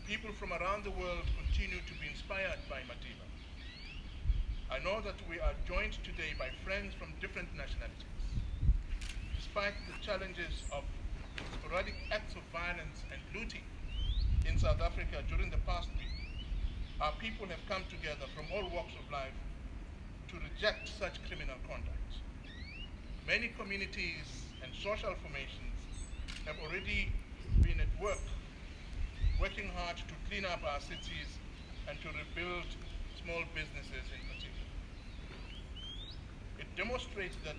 people from around the world continue to be inspired by Madiba. I know that we are joined today by friends from different nationalities. Despite the challenges of sporadic acts of violence and looting in South Africa during the past week, our people have come together from all walks of life to reject such criminal conduct. Many communities and social formations have already been at work, working hard to clean up our cities and to rebuild small businesses in particular. It demonstrates that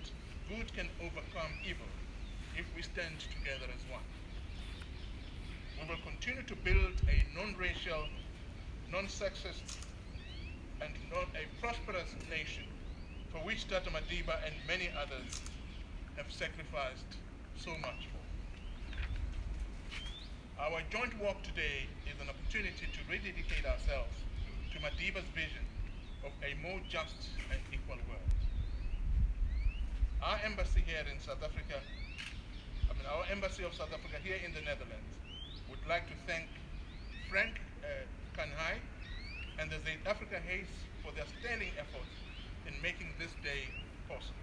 good can overcome evil if we stand together as one. We will continue to build a non-racial, non-sexist, and a prosperous nation for which Tata Madiba and many others have sacrificed so much for. Our joint walk today is an opportunity to rededicate ourselves to Madiba's vision of a more just and equal world. Our embassy here in South Africa, our embassy of South Africa here in the Netherlands would like to thank Frank Kanhai and the Zuid-Afrikahuis for their standing efforts in making this day possible.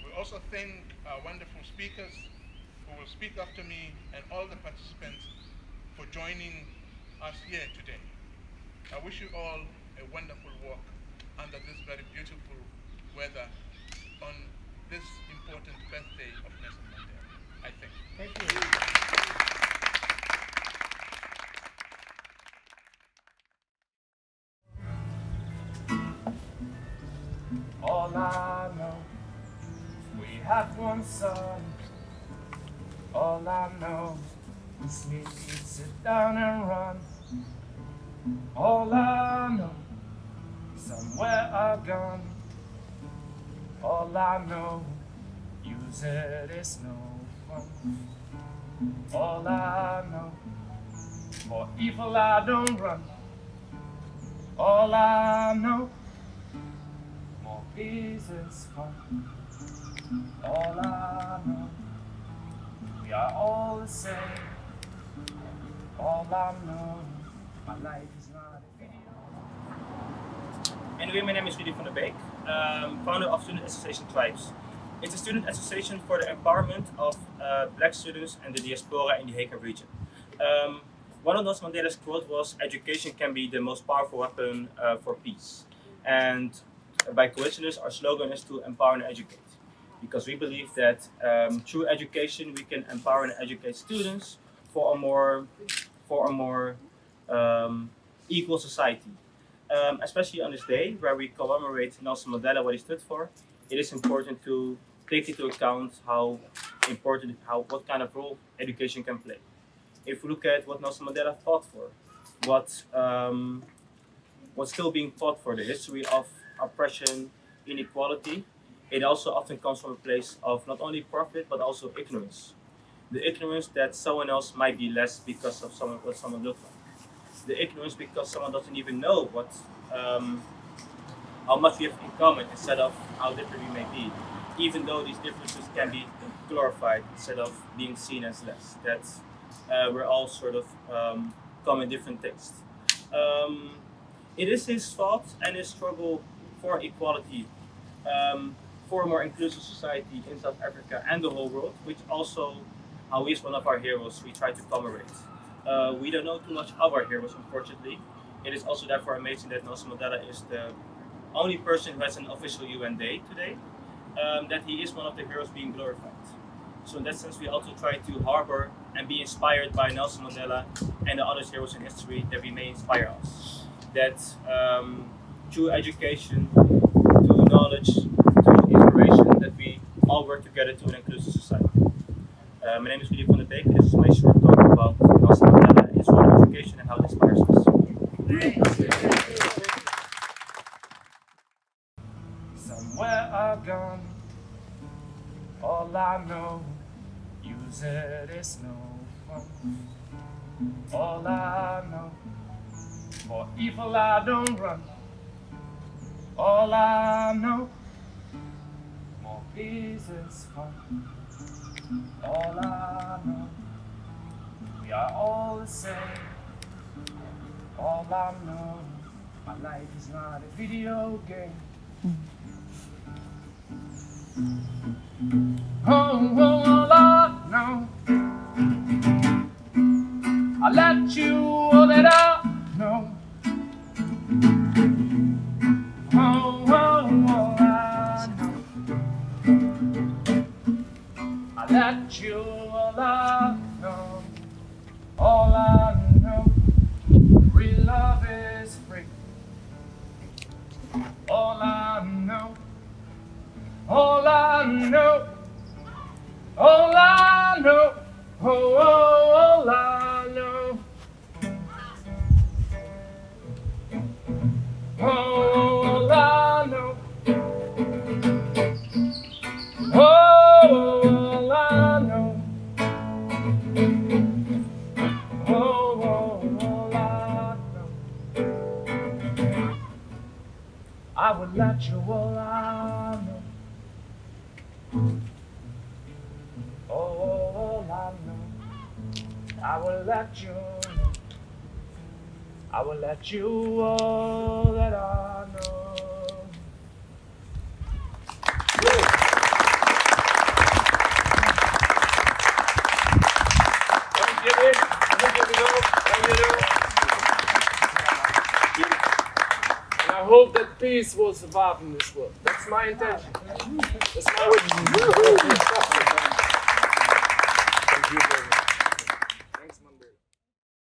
We also thank our wonderful speakers who will speak after me and all the participants for joining us here today. I wish you all a wonderful walk under this very beautiful weather on this important birthday of Nelson Mandela. I thank you. Thank you. All I know, we have one son. All I know is me sit down and run. All I know, somewhere I've gone. All I know, use it is no fun. All I know, for evil I don't run. All I know, more peace is fun. All I know, we are all the same. All I know, my life is not a video. Anyway, my name is Rudy van der Beek, founder of Student Association Tribes. It's a student association for the empowerment of black students and the diaspora in the Hague region. One of Nelson Mandela's quotes was, "Education can be the most powerful weapon for peace." And by coincidence, our slogan is to empower and educate. Because we believe that through education we can empower and educate students for a more equal society. Especially on this day where we commemorate Nelson Mandela, what he stood for, it is important to take into account what kind of role education can play. If we look at what Nelson Mandela fought for, what's still being fought for, the history of oppression, inequality, it also often comes from a place of not only profit but also ignorance. The ignorance that someone else might be less because of what someone looks like. The ignorance because someone doesn't even know how much we have in common instead of how different we may be. Even though these differences can be glorified instead of being seen as less. That's we're all sort of common different tastes. It is his fault and his struggle for equality, for a more inclusive society in South Africa and the whole world, which also how he is one of our heroes we try to commemorate. We don't know too much of our heroes, unfortunately. It is also therefore amazing that Nelson Mandela is the only person who has an official UN Day today, that he is one of the heroes being glorified. So in that sense, we also try to harbor and be inspired by Nelson Mandela and the other heroes in history that we may inspire us. That through education, through knowledge, through inspiration, that we all work together to an inclusive society. My name is Rudy van der Beek. This is my short talk about Nelson Mandela, his role in education, and how it inspires us. Somewhere I've gone. All I know, use it is no fun. All I know, for evil I don't run. All I know, more peace is fun. All I know, we are all the same. All I know, my life is not a video game. Oh, all I know, I let you all that I know. Oh, all I know, I let you all I know. All I know, real love is free. All I know, all I know, all I know, oh, all I know, all I know, all I know, all I know. I will let you all I know. All I know, I will let you know. I will let you all that I know. And I hope that peace will survive in this world. That's my intention. That's my wish. Thank you very much.